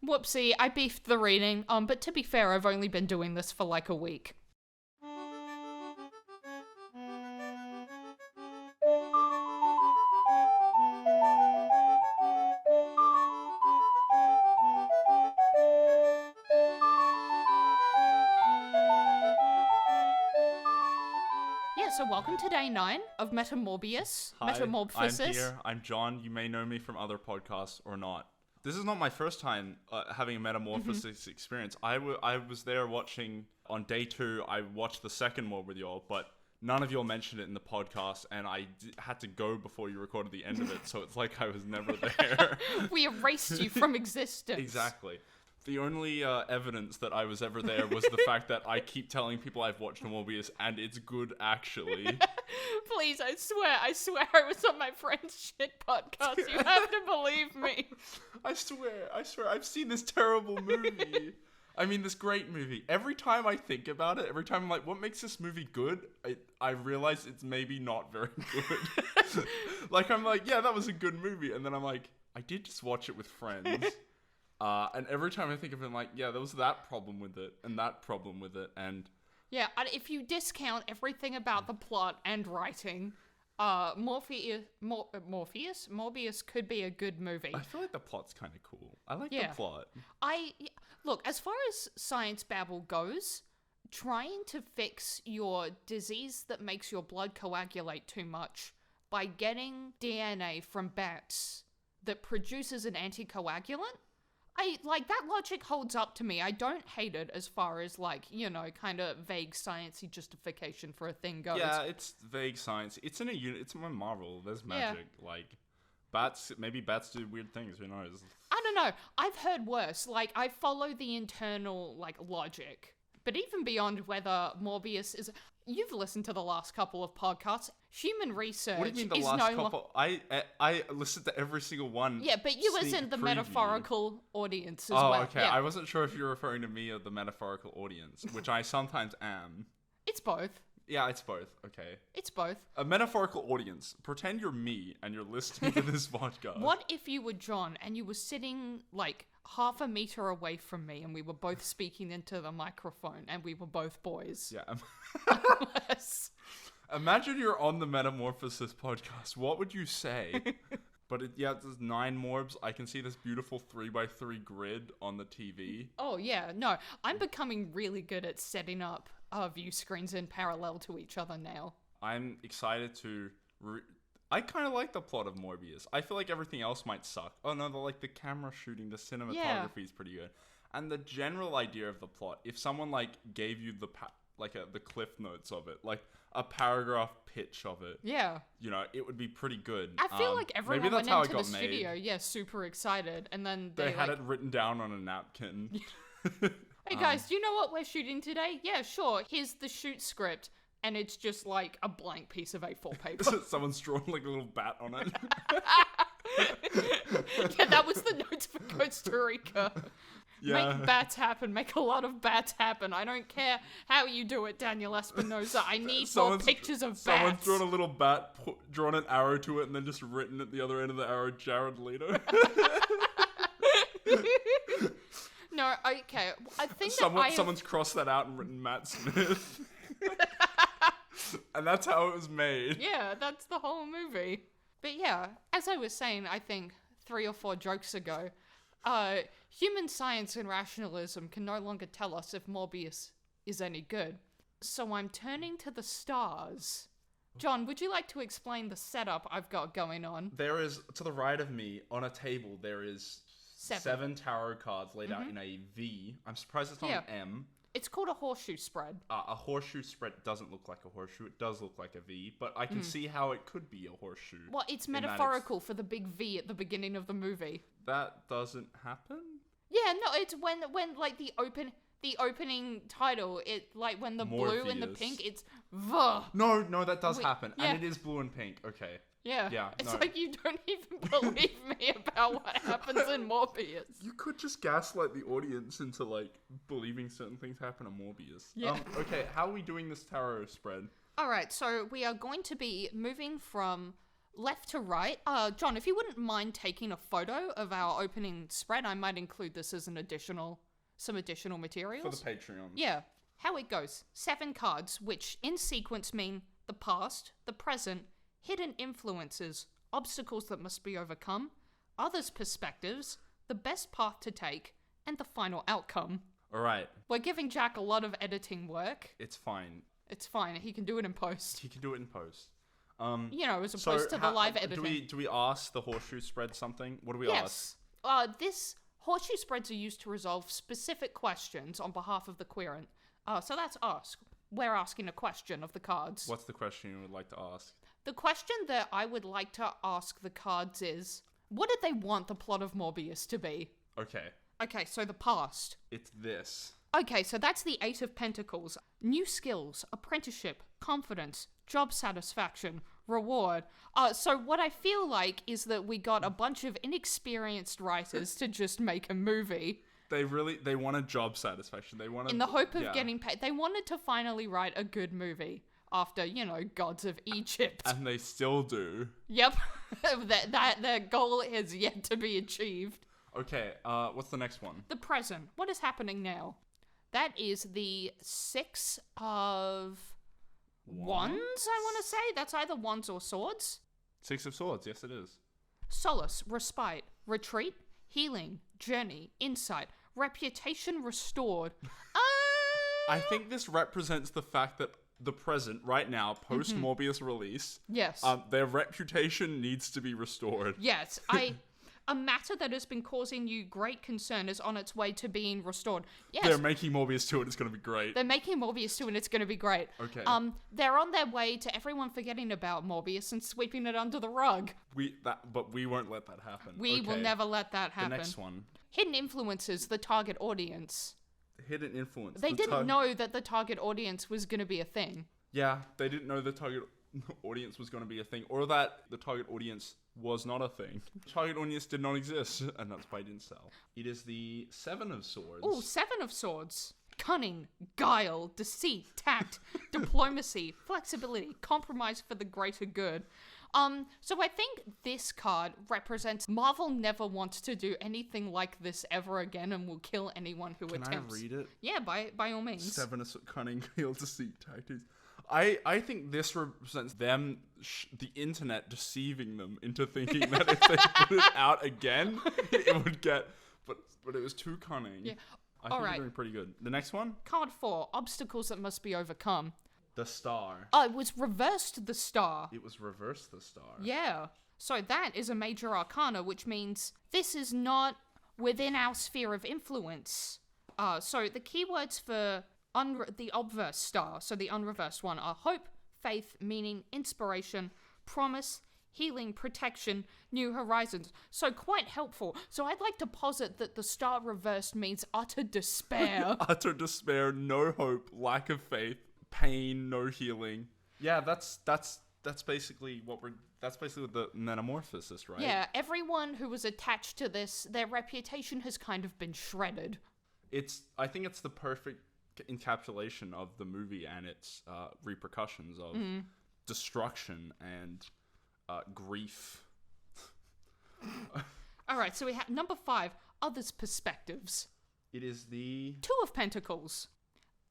Whoopsie, I beefed the reading, but to be fair, I've only been doing this for like a week. So welcome to day 9 of Meta-Morbius. Hi, Meta-MORB-phosis. I'm here. I'm John. You may know me from other podcasts or not. This is not my first time having a Metamorphosis experience. I was there watching, on day 2, I watched the second Morb with y'all, but none of y'all mentioned it in the podcast, and I had to go before you recorded the end of it, so it's like I was never there. We erased you from existence. Exactly. The only evidence that I was ever there was the fact that I keep telling people I've watched Morbius, and it's good, actually. Please, I swear I was on my friend's shit podcast. You have to believe me. I swear, I've seen this terrible movie. I mean, this great movie. Every time I think about it, every time I'm like, what makes this movie good? I realize it's maybe not very good. Like, I'm like, yeah, that was a good movie. And then I'm like, I did just watch it with friends. And every time I think of it, I'm like, yeah, there was that problem with it, and that problem with it, and... Yeah, and if you discount everything about the plot and writing, Morbius could be a good movie. I feel like the plot's kind of cool. I like the plot. Look, as far as science babble goes, trying to fix your disease that makes your blood coagulate too much by getting DNA from bats that produces an anticoagulant, that logic holds up to me. I don't hate it as far as, kind of vague sciencey justification for a thing goes. Yeah, it's vague science. It's in it's in Marvel. There's magic. Yeah. Maybe bats do weird things. Who knows? I don't know. I've heard worse. I follow the internal, logic. But even beyond whether Morbius is... You've listened to the last couple of podcasts. Human research is What do you mean the last couple? I listened to every single one. Yeah, but you was in the metaphorical audience as well. Oh, okay. Yeah. I wasn't sure if you're referring to me or the metaphorical audience, which I sometimes am. It's both. Yeah, it's both. Okay. It's both. A metaphorical audience. Pretend you're me and you're listening to this podcast. What if you were John and you were sitting, half a meter away from me and we were both speaking into the microphone and we were both boys? Yeah. Unless... Imagine you're on the Metamorphosis podcast. What would you say? But there's 9 morbs. I can see this beautiful 3x3 grid on the TV. Oh, yeah. No, I'm becoming really good at setting up view screens in parallel to each other now. I'm excited to... I kind of like the plot of Morbius. I feel like everything else might suck. Oh, no, the camera shooting, the cinematography is pretty good. And the general idea of the plot, if someone, gave you the cliff notes of it, a paragraph pitch of it. Yeah. It would be pretty good. I feel like everyone went into the studio, super excited, and then they had it written down on a napkin. Hey guys, do you know what we're shooting today? Yeah, sure. Here's the shoot script, and it's just a blank piece of A4 paper. Someone's drawn a little bat on it. Yeah, that was the notes for Costa Rica. Yeah. Make bats happen. Make a lot of bats happen. I don't care how you do it, Daniel Espinosa. I need more pictures of bats. Someone's drawn a little bat, drawn an arrow to it, and then just written at the other end of the arrow, Jared Leto. No, okay. I think someone's crossed that out and written Matt Smith. And that's how it was made. Yeah, that's the whole movie. But yeah, as I was saying, I think 3 or 4 jokes ago, human science and rationalism can no longer tell us if Morbius is any good. So I'm turning to the stars. John, would you like to explain the setup I've got going on? There is, to the right of me, on a table, there is 7 tarot cards laid out in a V. I'm surprised it's not an M. It's called a horseshoe spread. A horseshoe spread doesn't look like a horseshoe. It does look like a V, but I can see how it could be a horseshoe. Well, it's metaphorical for the big V at the beginning of the movie. That doesn't happen? Yeah, no, it's when the opening title, when the blue and the pink, it's V. No, that does happen. Yeah. And it is blue and pink. Okay. Yeah. It's you don't even believe me about what happens in Morbius. You could just gaslight the audience into, believing certain things happen in Morbius. Yeah. Okay, how are we doing this tarot spread? Alright, so we are going to be moving from left to right. John, if you wouldn't mind taking a photo of our opening spread, I might include this as some additional materials. For the Patreon. Yeah. How it goes. 7 cards, which in sequence mean the past, the present, hidden influences, obstacles that must be overcome, others' perspectives, the best path to take, and the final outcome. All right. We're giving Jack a lot of editing work. It's fine. It's fine. He can do it in post. He can do it in post. As opposed to the live editing. Do we ask the horseshoe spread something? What do we ask? This horseshoe spreads are used to resolve specific questions on behalf of the querent. So that's ask. We're asking a question of the cards. What's the question you would like to ask? The question that I would like to ask the cards is, what did they want the plot of Morbius to be? Okay, so the past. It's this. Okay, so that's the 8 of Pentacles. New skills, apprenticeship, confidence, job satisfaction, reward. So what I feel like is that we got a bunch of inexperienced writers to just make a movie. They wanted job satisfaction. They wanted... In the hope of getting paid. They wanted to finally write a good movie after, Gods of Egypt. And they still do. Yep. Their goal has yet to be achieved. Okay, what's the next one? The present. What is happening now? That is the 6 of wands, I want to say. That's either wands or swords. 6 of swords, yes it is. Solace, respite, retreat, healing, journey, insight, reputation restored. I think this represents the fact that the present, right now, post-Morbius release, yes, their reputation needs to be restored. Yes, a matter that has been causing you great concern is on its way to being restored. Yes. They're making Morbius 2 and it's going to be great. They're making Morbius 2 and it's going to be great. Okay. They're on their way to everyone forgetting about Morbius and sweeping it under the rug. But we won't let that happen. We will never let that happen. The next one. Hidden influences, the target audience. Hidden influence. They didn't know that the target audience was going to be a thing. Yeah, they didn't know the target audience was going to be a thing, or that the target audience was not a thing. The target audience did not exist, and that's why it didn't sell. It is the 7 of Swords. Oh, 7 of Swords. Cunning, guile, deceit, tact, diplomacy, flexibility, compromise for the greater good. So I think this card represents Marvel never wants to do anything like this ever again and will kill anyone who attempts. Can I read it? Yeah, by all means. 7 of Cunning, guile, deceit, tactics. I think this represents them, the internet deceiving them into thinking that if they put it out again, it would get... But it was too cunning. Yeah. I think they're doing pretty good. The next one? Card 4, obstacles that must be overcome. The Star. Oh, it was reversed the Star. It was reversed the Star. Yeah. So that is a major arcana, which means this is not within our sphere of influence. So the keywords for the obverse star, so the unreversed one, are hope, faith, meaning, inspiration, promise, healing, protection, new horizons. So quite helpful. So I'd like to posit that the star reversed means utter despair. Utter despair, no hope, lack of faith, pain, no healing. Yeah, that's basically what the Metamorbphosis, right? Yeah, everyone who was attached to this, their reputation has kind of been shredded. I think it's the perfect encapsulation of the movie and its repercussions of destruction and grief. Alright, so we have number 5, others' perspectives. It is the 2 of Pentacles.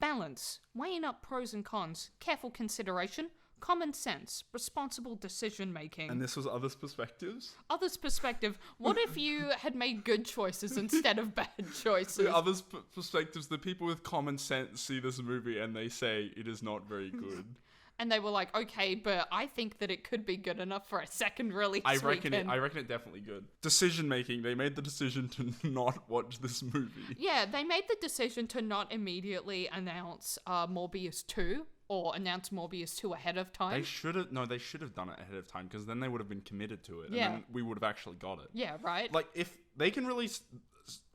Balance, weighing up pros and cons, careful consideration, common sense, responsible decision making. And this was others' perspectives? Others' perspective. What if you had made good choices instead of bad choices? The others' perspectives, the people with common sense see this movie and they say it is not very good. And they were like, okay, but I think that it could be good enough for a second release I reckon weekend. it definitely good. Decision making. They made the decision to not watch this movie. Yeah, they made the decision to not immediately announce Morbius 2 or announce Morbius 2 ahead of time. They should have done it ahead of time because then they would have been committed to it. Yeah. And then we would have actually got it. Yeah, right? Like, if they can release...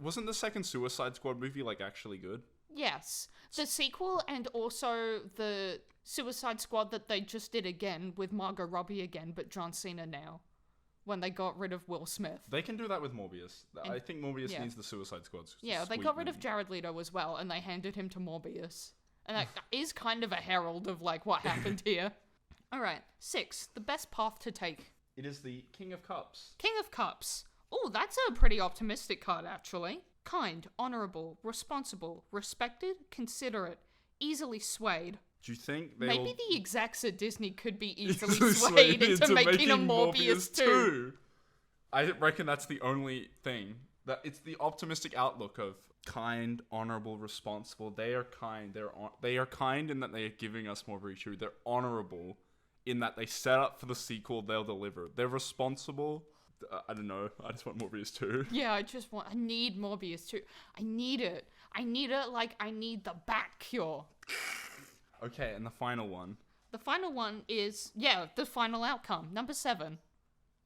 Wasn't the second Suicide Squad movie, like, actually good? Yes. The sequel and also the Suicide Squad that they just did again with Margot Robbie again, but John Cena now. When they got rid of Will Smith. They can do that with Morbius. I think Morbius needs the Suicide Squad. Yeah, they got rid of Jared Leto as well, and they handed him to Morbius. And that is kind of a herald of, like, what happened here. Alright, 6. The best path to take. It is the King of Cups. King of Cups. Oh, that's a pretty optimistic card, actually. Kind, honourable, responsible, respected, considerate, easily swayed. Do you think Maybe the execs at Disney could be easily swayed into making a Morbius 2. I reckon that's the only thing. That it's the optimistic outlook of kind, honorable, responsible. They are kind. They are kind in that they are giving us Morbius 2. They're honorable in that they set up for the sequel they'll deliver. They're responsible. I don't know. I just want Morbius 2. Yeah, I need Morbius 2. I need it. I need it like I need the back cure. Okay, and the final one. The final one is, the final outcome. Number 7.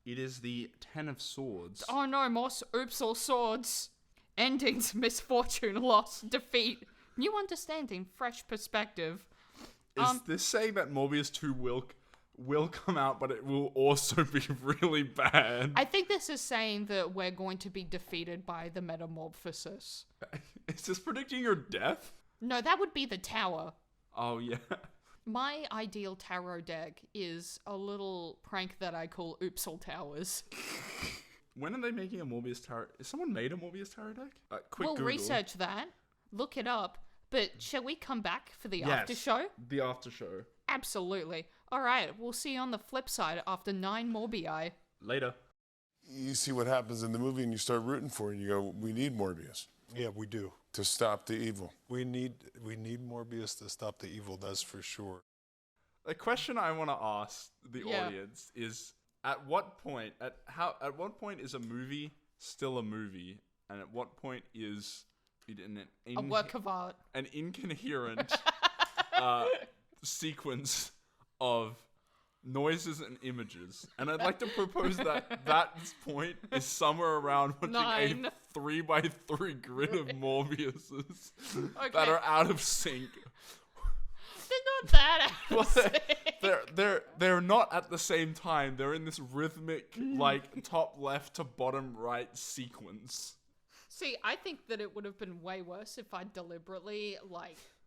It is the Ten of Swords. Oh no, more oops all swords. Endings, misfortune, loss, defeat. New understanding, fresh perspective. Is this saying that Morbius 2 will come out, but it will also be really bad? I think this is saying that we're going to be defeated by the Metamorbphosis. Is this predicting your death? No, that would be the tower. Oh, yeah. My ideal tarot deck is a little prank that I call Oops All Towers. When are they making a Morbius tarot? Has someone made a Morbius tarot deck? Quick We'll Google. research that, look it up, but shall we come back for the after show? The after show. Absolutely. Alright, we'll see you on the flip side after 9 Morbii. Later. You see what happens in the movie and you start rooting for it and you go, we need Morbius. Yeah, we do. To stop the evil. We need Morbius to stop the evil, that's for sure. The question I want to ask the audience is, at what point is a movie still a movie, and at what point is it A work of art. An incoherent sequence of noises and images? And I'd like to propose that point is somewhere around watching a 3x3 grid of Morbiuses that are out of sync. They're not that out of sync. They're not at the same time. They're in this rhythmic, like, top left to bottom right sequence. See, I think that it would have been way worse if I deliberately,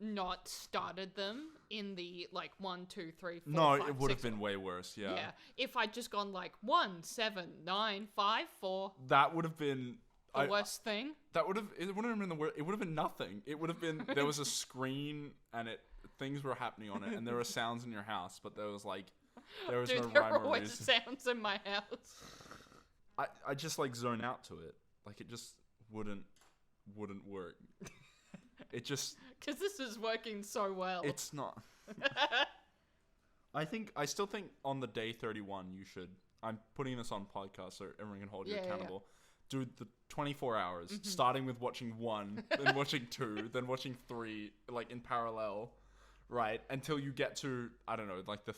not started them in the, 1, 2, 3, 4, No, 5, it would have 6, been way worse, yeah. Yeah, if I'd just gone, 1, 7, 9, 5, 4. That would have been... The worst thing? It wouldn't have been the worst. It would have been nothing. It would have been... There was a screen, and things were happening on it, and there were sounds in your house, but there was no rhyme or reason. There are always sounds in my house. I just, zone out to it. It just wouldn't work. It just... Because this is working so well. It's not. I still think on the day 31 you should... I'm putting this on podcast so everyone can hold you accountable. Do the 24 hours, starting with watching 1, then watching 2, then watching 3, in parallel, right? Until you get to, I don't know, the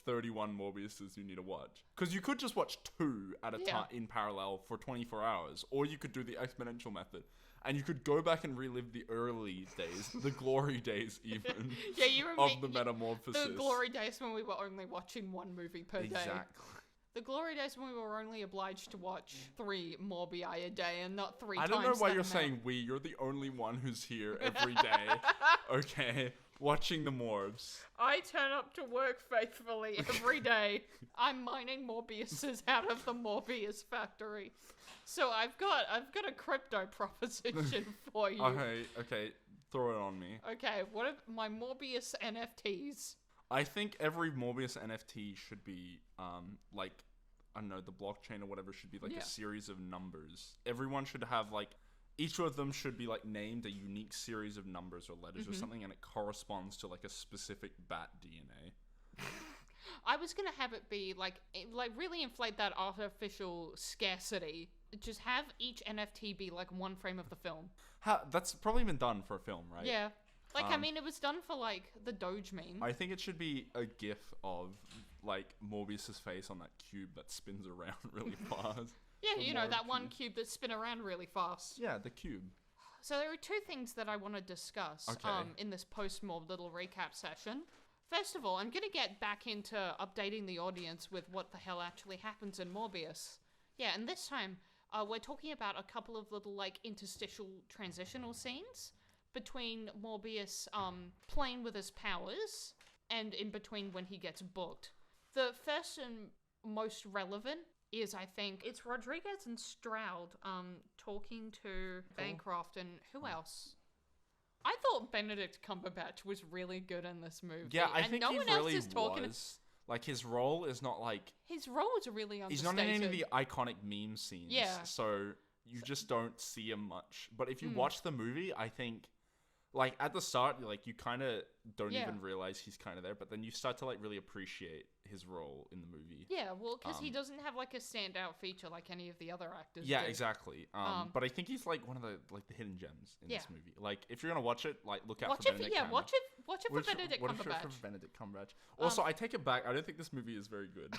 31 Morbiuses you need to watch. Because you could just watch 2 at a time in parallel for 24 hours, or you could do the exponential method. And you could go back and relive the early days, the glory days even, you remember of the Metamorphosis. The glory days when we were only watching 1 movie per day. Exactly. The glory days when we were only obliged to watch 3 Morbii a day and not 3 times I don't know why that you're amount. saying we. You're the only one who's here every day. Okay, watching the Morbs. I turn up to work faithfully every day. I'm mining Morbiuses out of the Morbius factory. So I've got a crypto proposition for you. Okay, throw it on me. Okay, what are my Morbius NFTs? I think every Morbius NFT should be, I don't know, the blockchain or whatever should be a series of numbers. Everyone should have, each of them should be, named a unique series of numbers or letters or something, and it corresponds to, a specific bat DNA. I was gonna have it be, really inflate that artificial scarcity. Just have each NFT be, 1 frame of the film. That's probably been done for a film, right? Yeah. It was done for, the Doge meme. I think it should be a gif of, Morbius's face on that cube that spins around really fast. Yeah, that one cube that spin around really fast. Yeah, the cube. So there are 2 things that I want to discuss in this post-Morb little recap session. First of all, I'm going to get back into updating the audience with what the hell actually happens in Morbius. Yeah, and this time, we're talking about a couple of little, interstitial transitional scenes between Morbius playing with his powers and in between when he gets booked. The first and most relevant is, I think, it's Rodriguez and Stroud talking to Bancroft and who else? I thought Benedict Cumberbatch was really good in this movie. Yeah, I and think no he one really else is talking. was. Like, his role is not like... His role is really understated. He's not in any of the iconic meme scenes. Yeah. So you just don't see him much. But if you watch the movie, I think... Like, at the start, like, you kind of don't even realize he's kind of there. But then you start to, like, really appreciate his role in the movie. Yeah, well, because he doesn't have, like, a standout feature like any of the other actors Yeah, do. Exactly. But I think he's, like, one of the, like, the hidden gems in this movie. Like, if you're going to watch it, like, look out for Benedict Cumberbatch. Watch it for Benedict Cumberbatch. Watch it for Benedict Cumberbatch. Also, I take it back. I don't think this movie is very good.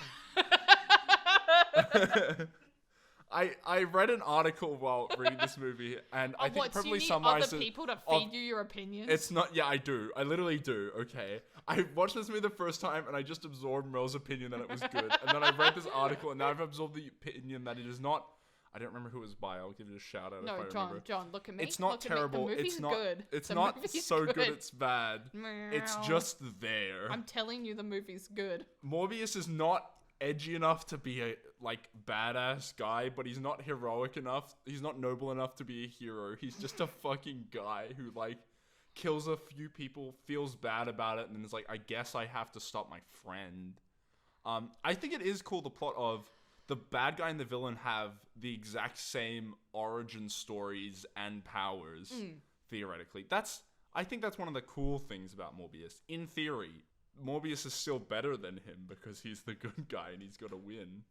I read an article while reading this movie, and I think probably summarizes... other people to feed you your opinions? It's not... Yeah, I do. I literally do, okay? I watched this movie the first time, and I just absorbed Merle's opinion that it was good. And then I read this article, and now I've absorbed the opinion that it is not... I don't remember who it was by. I'll give it a shout out if I remember. John, look at me. It's not terrible. The movie's good. It's not so good it's bad. It's just there. I'm telling you, the movie's good. Morbius is not edgy enough to be a like badass guy, but he's not heroic enough. He's not noble enough to be a hero. He's just a fucking guy who like kills a few people, feels bad about it, and then is like, I guess I have to stop my friend. I think it is cool, the plot of the bad guy and the villain have the exact same origin stories and powers, theoretically. I think that's one of the cool things about Morbius. In theory, Morbius is still better than him because he's the good guy and he's got to win.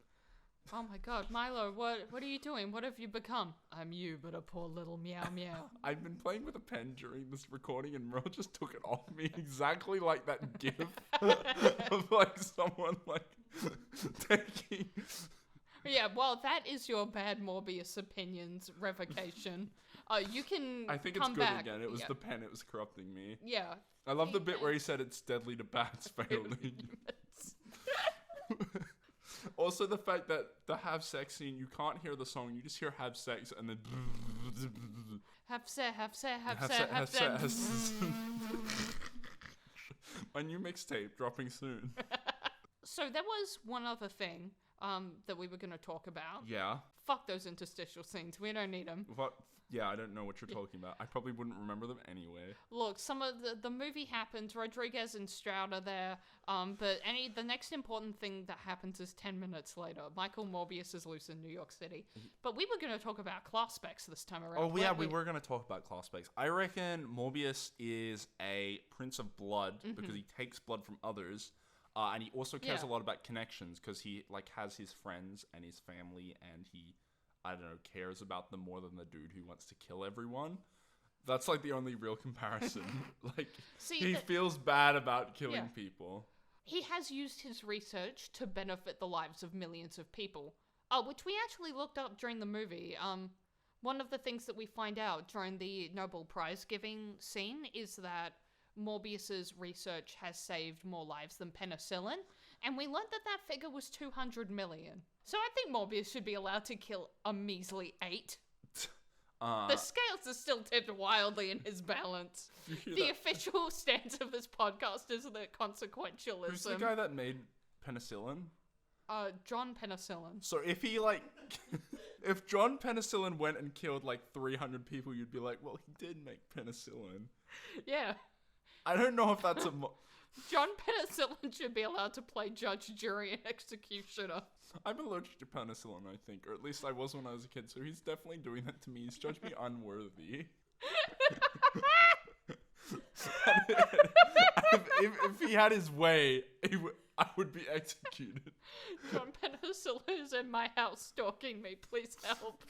Oh my god, Milo, what are you doing? What have you become? I'm you, but a poor little meow meow. I've been playing with a pen during this recording and Merle just took it off me exactly like that gif of like someone like taking... Yeah, well, that is your bad Morbius opinions revocation. You can I think come it's good back. again. It was the pen. It was corrupting me. Yeah. I love the bit where he said it's deadly to bats failing. Also, the fact that the have sex scene, you can't hear the song. You just hear have sex and then... Have sex. My new mixtape dropping soon. So there was one other thing that we were going to talk about. Yeah. Fuck those interstitial scenes. We don't need them. What? Yeah, I don't know what you're talking about. I probably wouldn't remember them anyway. Look, some of the movie happens. Rodriguez and Stroud are there. But the next important thing that happens is 10 minutes later. Michael Morbius is loose in New York City. But we were going to talk about class specs this time around. Oh, yeah, we were going to talk about class specs. I reckon Morbius is a prince of blood because he takes blood from others. And he also cares a lot about connections because he like has his friends and his family and he, I don't know, cares about them more than the dude who wants to kill everyone. That's like the only real comparison. Like, he feels bad about killing people. He has used his research to benefit the lives of millions of people, which we actually looked up during the movie. One of the things that we find out during the Nobel Prize giving scene is that Morbius's research has saved more lives than penicillin, and we learned that figure was 200 million. So I think Morbius should be allowed to kill a measly 8. The scales are still tipped wildly in his balance. The official stance of this podcast is that consequentialism. Who's the guy that made penicillin? John Penicilin. So if he like, if John Penicillin went and killed like 300 people, you'd be like, well, he did make penicillin. Yeah. I don't know if that's a... John Penicillin should be allowed to play judge, jury, and executioner. I'm allergic to penicillin, I think. Or at least I was when I was a kid, so he's definitely doing that to me. He's judged me unworthy. if he had his way, I would be executed. John Penicillin is in my house stalking me. Please help.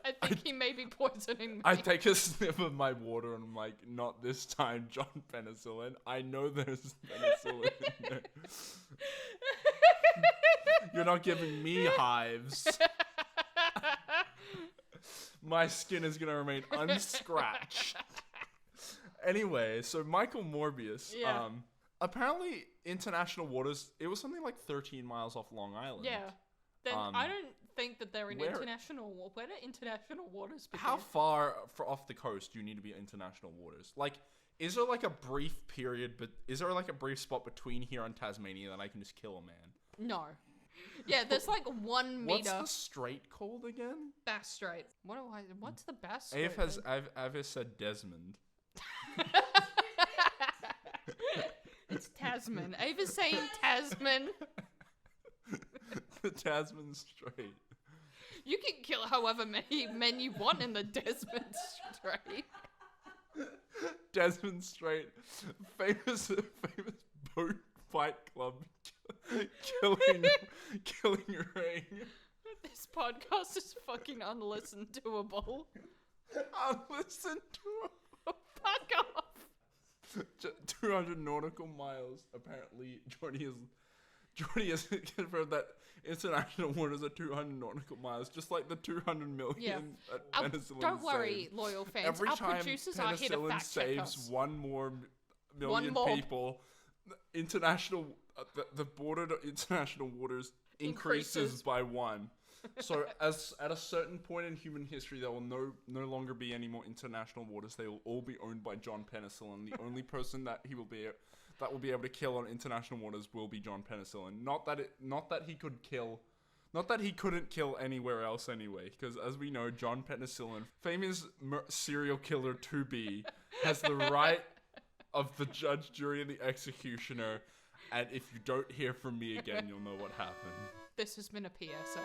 I think he may be poisoning me. I take a sniff of my water and I'm like, not this time, John Penicillin. I know there's penicillin in there. You're not giving me hives. My skin is going to remain unscratched. Anyway, so Michael Morbius, apparently international waters, it was something like 13 miles off Long Island. Yeah. Then I don't think that they're in international... Where do international waters begin? How far off the coast do you need to be international waters? Like, is there like a brief period, but is there like a brief spot between here and Tasmania that I can just kill a man? No. Yeah, there's like 1 What's meter. the strait called again? Bass Strait. What's the Bass Ave Strait? Ave said Desmond. It's Tasman. Ava's saying Tasman. The Tasman Strait. You can kill however many men you want in the Desmond Strait. Desmond Strait, famous boat fight club, killing ring. This podcast is fucking unlistened toable. Listen to Fuck off. 200 nautical miles. Apparently, Jordy has confirmed that international waters are 200 nautical miles, just like the 200 million Yeah. that Penicillin Don't worry, saved. loyal fans. Every Our time producers are here to Penicillin fact check saves us. one more million more. people, the international, the border to international waters increases by 1. So at a certain point in human history, there will no longer be any more international waters. They will all be owned by John Penicillin. The only person that will be able to kill on international waters will be John Penicillin. Not that he couldn't kill anywhere else anyway. Because as we know, John Penicillin, famous serial killer to be, has the right of the judge, jury, and the executioner. And if you don't hear from me again, you'll know what happened. This has been a PSA.